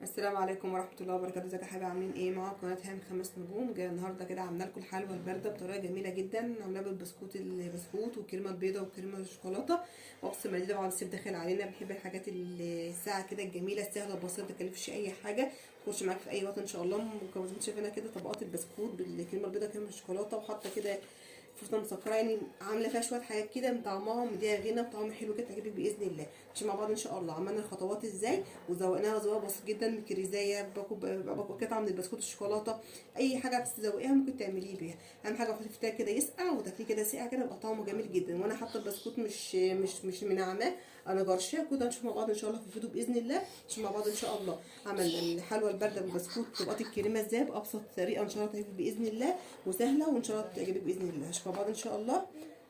السلام عليكم ورحمه الله وبركاته. ازيكم يا حبايبي؟ عاملين ايه؟ معاكم قناه هام 5 نجوم. جايه النهارده كده عامله لكم الحلوى البارده بطريقه جميله جدا، عاملاها البسكوت والكريمه البيضاء والكريمه الشوكولاته. واقسم بالله طبعا الصيف داخل علينا، بنحب الحاجات الساعه كده الجميله السهله البسيطه، ما تكلفش اي حاجه، تخش معاك في اي وقت ان شاء الله. مكونات شايفينها كده، طبقات البسكوت بالكريمه البيضاء والكريمه الشوكولاته، وحاطه كده فوطه مسكره، يعني عامله فيها شويه حاجات كده من طعمها مديها غنى وطعم حلو كده، تعجبك باذن الله. نمشي مع بعض ان شاء الله. عملنا الخطوات ازاي وزوقناها زواق بسيط جدا، كريزايه باكو قطعه من البسكوت الشوكولاته، اي حاجه عايزه تزوقيها ممكن تعمليه بيها. اهم حاجه تحطي كده يسقع وتاكليه كده ساقع كده، يبقى طعمه جميل جدا. وانا حاطه البسكوت مش منعماه، انا جرشاه كده. نشوف مع بعض ان شاء الله في الفيديو باذن الله. نشوف مع بعض ان شاء الله عملنا الحلوى البارده بالبسكوت طبقات الكريمه ازاي بابسط طريقه، ان شاء الله تعجبك باذن الله، وسهله وان شاء الله تعجبك باذن الله. نشوف مع بعض ان شاء الله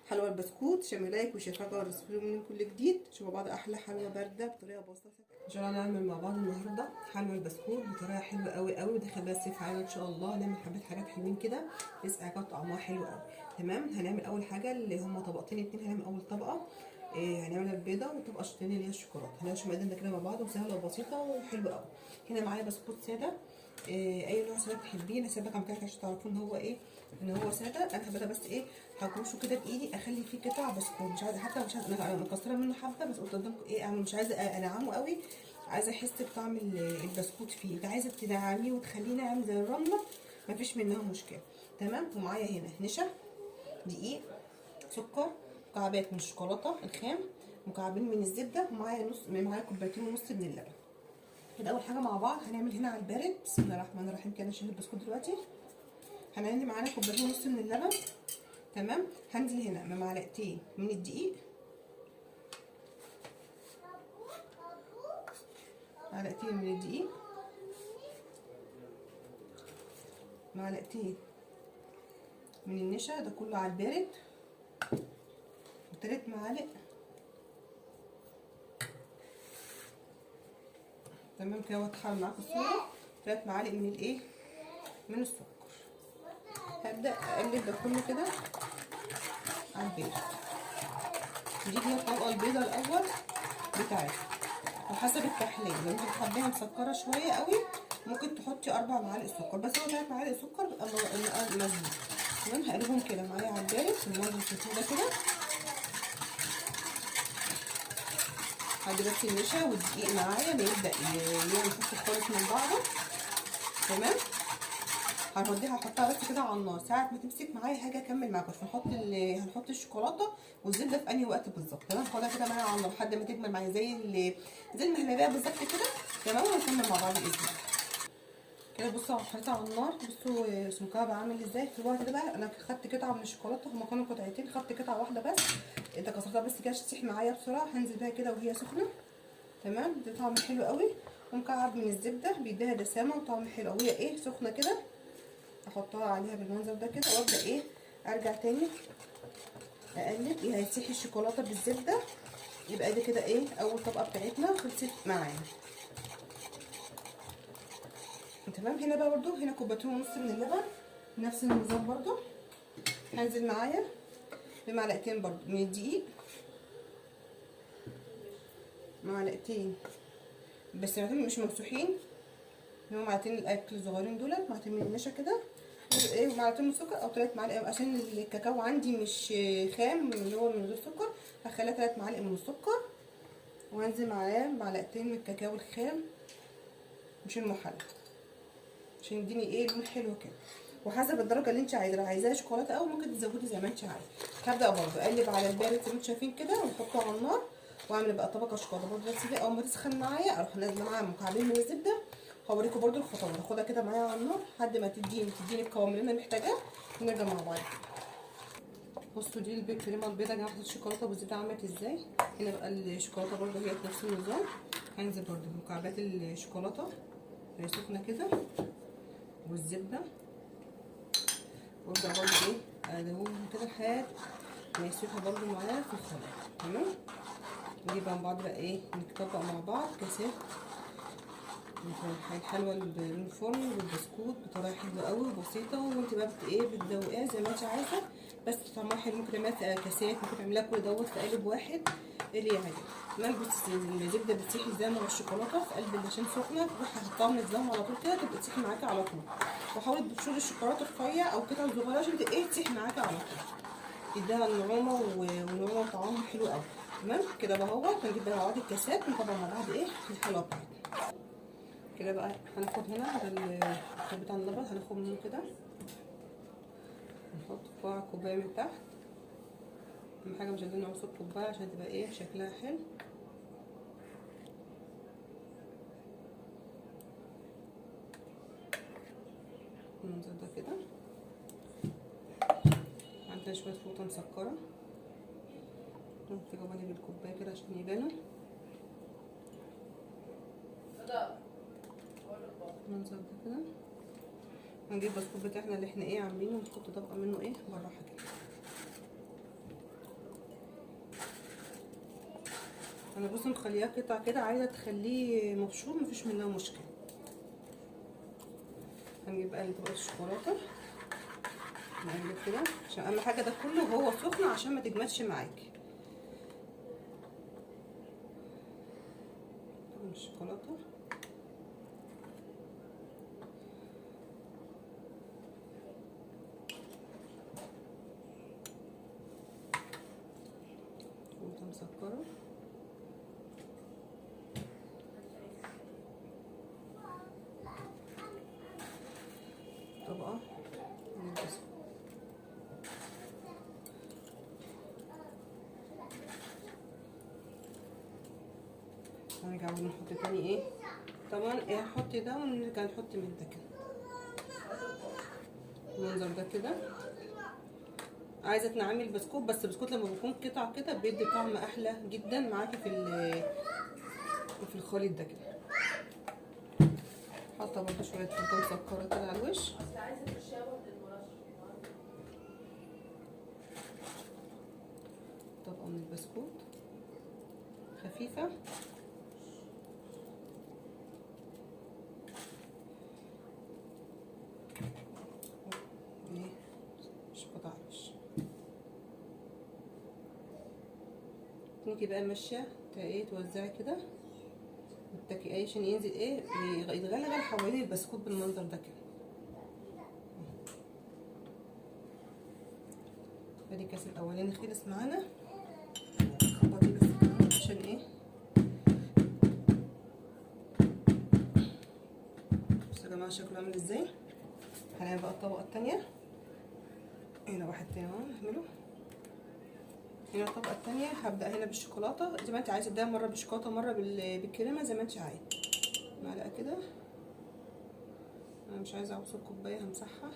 حلوى البسكوت. شامل لايك وشير رسول من كل جديد. شوفوا بعض احلى حلوى بارده بطريقه بسيطه ان شاء الله. نعمل مع بعض النهارده حلوى البسكوت بطريقه حلوه قوي قوي، وداخل بقى الصيف علينا ان شاء الله. هنعمل حاجات حلوين كده، يسقع كده طعمها حلو قوي. تمام. هنعمل اول حاجه اللي هما طبقتين اتنين. هنعمل اول طبقه هنعمل البيضه، وطبقه التانيه اللي هي الشوكولاته. هنمشي مقاديرنا كده مع بعض، وسهله وبسيطه وحلوه قوي. هنا معايا بسكوت ساده، اي نوع ساده تحبيه. انا سايبه كام كده عشان تعرفوا ان هو ايه، ان هو ساده. انا حبيت بس ايه، هكرشه كده بايدي، اخلي فيه قطع بسكوت، مش عايزه حتى، مش عايزه، انا مكسره منه حبه بس قلت قدامكم ايه اعمل، مش عايزه انعمه قوي، عايزه احس بطعم البسكوت فيه. انت عايزه تنعميه وتخليه ناعم زي الرمله، مفيش منها مشكله. تمام. ومعايا هنا نشا، دقيق، سكر، مكعبات من الشوكولاته الخام، مكعبين من الزبده، ومعايا معايا كوبايتين ونص من اللبن. كده اول حاجه مع بعض هنعمل هنا على البارد. بسم الله الرحمن الرحيم. كده نشيل البسكوت دلوقتي. هنعمل معانا كوبايتين ونص من اللبن. تمام. هنزل هنا بمعلقتين من الدقيق، معلقتين من الدقيق، معلقتين من النشا، ده كله على البارد، وتلات معالق. تمام كده. واتحرك معاكم الصوره. 3 معالق من الايه، من السكر. هبدا اقلب ده كله كده على البيض. دي هي الطبقه البيضاء الاول بتاعتها، وحسب التحليه. لو انت بتحبيها مسكره شويه قوي ممكن تحطي 4 معالق سكر، بس هو 3 معالق سكر بيبقى مظبوط. تمام. هقلبهم كده معايا على البارد في المنظر الشكل ده كده، هدي بس النشا والدقيق معايا ما يبدا ينفصل خالص من بعضه. تمام. هحطها بس كده على النار. ساعه ما تمسك معايا هاجي اكمل معاكم. هنحط الشوكولاته والزبده في انهي وقت بالظبط. تمام. هاخدها كده معايا على النار لحد ما تكمل معايا زي المهلبيه بالظبط كده. تمام. ونكمل مع بعض باذن الله. كده بصوا حطيتها على النار. بصوا سمكها بقى عامل ازاي. في الوقت ده بقى انا خدت قطعه من الشوكولاته، هما كانوا قطعتين، خدت قطعه واحده بس. انت كسرتها بس كده عشان تسيح معايا بسرعه. هنزل بيها كده وهي سخنه. تمام. ده طعم حلو قوي. ومكعب من الزبده بيديها دسامه وطعم حلو، وهي ايه سخنه كده. احطها عليها بالمنظر ده كده، وابدا ايه ارجع تاني اقلب. ايه هيسيح الشوكولاته بالزبده، يبقى دي كده ايه اول طبقه بتاعتنا خلصت معانا. تمام. هنا بقى برضو هنا كوبايتين ونص من اللبن، نفس النظام برضو. هنزل معايا بمعلقتين برضو من الدقيق، معلقتين بس معلقتين مش ممسوحين، اللي هو معلقتين الاكل الصغيرين دولت، معلقتين من النشا كده، ايه، ومعلقتين من السكر او 3 معالق، عشان الكاكاو عندي مش خام اللي هو من غير سكر، هخليها 3 معالق من السكر. وهنزل معاه معلقتين من الكاكاو الخام مش المحلى، عشان يديني ايه لون حلو كده. وحسب الدرجه اللي انت عايزاها، عايزاها شوكولاته او ممكن تزودي زي ما انت عايزه. هبدا برضه اقلب على البارد زي ما انتم شايفين كده، ونحطه على النار، واعمل بقى طبقه شوكولاته برضه. بس اول ما تسخن معايا اروح نازله معاها مكعبين من الزبده. هوريكم برضه الخطوات. هاخدها كده معايا على النار لحد ما تديني القوام اللي انا محتاجاه، ونرجع مع بعض. بصوا دي الكريمه البيضاء اللي حطيت الشوكولاته والزبده عملت ازاي. هنا بقى الشوكولاته برضه هي نفس النظام. هنزل برضه بمكعبات الشوكولاته اللي سخنه كده والزبده، وابدا برضه ايه ادوبهم كده لحد ما يسيحوا برضه معايا في الخلاط. تمام. نجيب مع بعض بقى ايه نطبق مع بعض كاسات الحلوى بالفرن والبسكوت بطريقه حلوه قوي وبسيطه. وانت بقى ايه بتدوقيها زي ما انت عايزه، بس طعمها حلو. ممكن تعملها في كاسات، ممكن تعملها كل دوت في قالب واحد اللي يعجبك. تمام. بصي الزبده بتسيح ازاي مع الشوكولاته في قلب عشان سخنه، تروحي حطاها منزلها على طول كده تبقى تسيح معاكي على طول. وحاولي تبشري الشوكولاته رفيع او قطع صغيره عشان تسيح معاكي على طول، تديها النعومه ونعومه وطعمها حلو قوي. تمام كده بقى. هو هنجيب بقى بعض الكاسات ونطبق مع بعض الحلاوه بتاعتنا كده بقى. هناخد هنا على الكوب بتاع اللبن، هناخد منه كده نحط كوبايه من تحت. اهم حاجه مش عايزين نعصر كوبايه عشان تبقى شكلها حلو. المنظر ده كده. عندنا شويه فوطه مسكره في جوانب الكوبايه كده عشان يبانوا. المنظر ده كده. هنجيب البسكوت بتاعنا اللي احنا عاملينه ونحط طبقه منه بالراحه كده. انا بصي مخليها قطع كده، عايزه تخليه مبشور مفيش منها مشكله. هنجيب بقى طبقه الشوكولاته نقلب كده عشان اهم حاجه ده كله وهو سخن عشان ما تجمدش معاكي. الشوكولاته فوطه مسكره. طبقه من البسكوت. هنرجع ونحط تاني طبعا هنحط ده ونرجع نحط من ده كده. المنظر ده كده. عايزه تنعمي البسكوت، بس البسكوت لما بيكون قطع كده بيدي طعم احلى جدا معاكي في الخليط ده كده. حاطه برده شويه فوطه مسكره كده على الوش. طبقه من البسكوت خفيفه. مش قطع وش. تيجي بقى ماشيه توزعي كده وتتكي عشان ينزل يتغلغل حوالين البسكوت بالمنظر ده كده. ادي الكاس الاولاني خلص معانا. خبطي بس كده عشان بصوا يا جماعه شكله عامل ازاي. هنعمل بقى الطبقه الثانيه. هنا واحد تاني اهو نعمله. هنا الطبقه الثانيه هبدا هنا بالشوكولاته زي ما انت عايزه، تبداي مره بالشوكولاته مره بالكريمه زي ما انت عايزه. معلقه كده. انا مش عايزه اعصر كوبايه همسحها.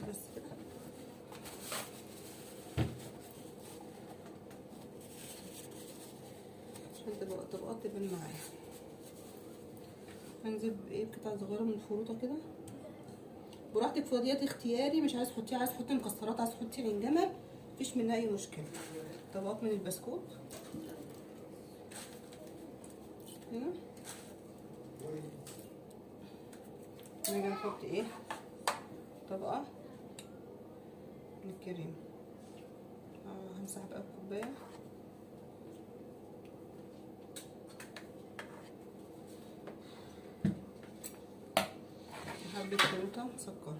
بس كده. عشان تبقى طبقات تبان معايا. هنزل بقطع صغيره من الفروطه كده براحتك. فضيات اختياري، مش عايز تحطيها، عايز تحطي مكسرات، عايز تحطي عين جمل، مفيش منها اي مشكله. طبقات من البسكوت هنا. نيجي نحط طبقه من الكريم. همسح بقى الكوبايه. حبه فروته مسكره.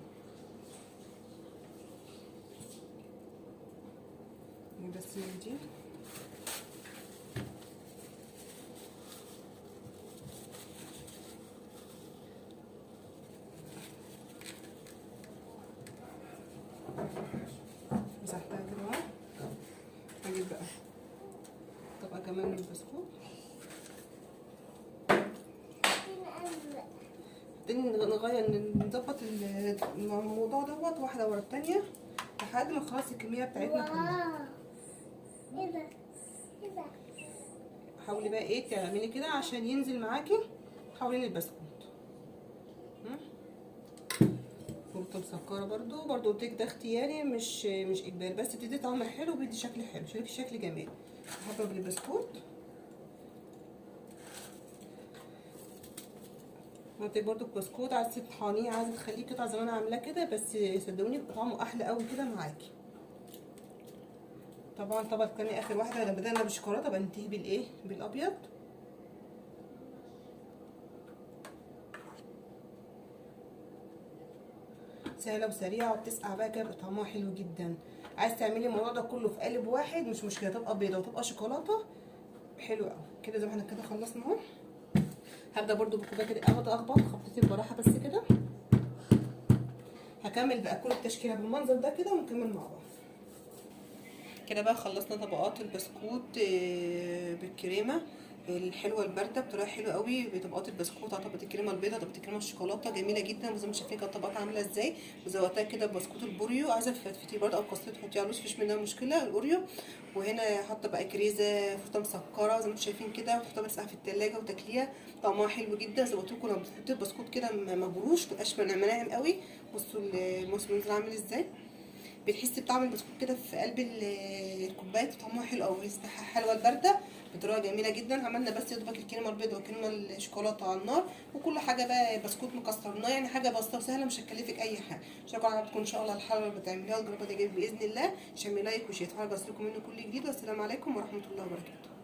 بس من دي مسحتها كده. هجيب بقى طبقه كمان من البسكوت. نغير نظبط الموضوع دوت واحده ورا الثانيه لحد ما نخلص الكميه بتاعتنا كلها. حاولي بقى تعملي كده عشان ينزل معاكي حوالين البسكوت. فوطه مسكره برضو قلت لك ده اختياري مش اجباري، بس بتدي طعم حلو وبيدي شكل حلو، شايفي شكل جميل. هضرب البسكوت عندك برضو البسكوت، عايزه تطحنيه، عايزه تخليه قطع زي ما انا عاملاه كده، بس صدقوني بيبقى طعمه احلى قوي كده معاكي. طبعا تاني اخر واحده لما بدأنا بالشوكولاته بننتهي بالايه، بالابيض. سهله وسريعه وبتسقع بقى كده، بيبقى طعمها حلو جدا. عايز تعملي الموضوع ده كله في قالب واحد مش مشكله، تبقى بيضه وتبقى شوكولاته، حلو قوي كده. زي ما احنا كده خلصنا اهو. هبدا برضو بكوبايه كده قهوه، اخبط خبطتين براحه بس كده. هكمل بقى كل التشكيله بالمنظر ده كده ونكمل مع بعض. كده بقى خلصنا طبقات البسكوت بالكريمه الحلوه البارده بطريقه حلوه قوي، بطبقات البسكوت على طبقه الكريمه البيضاء، طبقه الكريمه الشوكولاته جميله جدا. وزي ما شايفين كانت الطبقات عامله ازاي، وزودتها كده بسكوت البوريو. عايزه تفتفتيه برده او قصيت تحطيه على الوش مفيش منها مشكله الاوريو. وهنا حاطه بقى كريزه فوطه مسكره زي ما انتم شايفين كده، وتحطها بس في التلاجة وتاكليها طعمها حلو جدا. زي ما قلت لكم لما بتحطي البسكوت كده مجروش مبقاش مناعم قوي. بصوا المنظر عامل ازاي، بتحسي بطعم البسكوت كده في قلب الكوبايه، طعمها حلو قوي. ريحتها حلوه البارده بطريقه جميله جدا. عملنا بس يا دوبك الكريمه البيضاء والكريمه الشوكولاته على النار، وكل حاجه بقى بسكوت مكسرناه، يعني حاجه بسيطه وسهله مش هتكلفك اي حاجه. شكرا عجبتكم ان شاء الله الحلقه اللي بتعمليها وتجربها دي باذن الله. شمي لايك وشير، اتفرجوا بس لكم منه كل جديد. والسلام عليكم ورحمه الله وبركاته.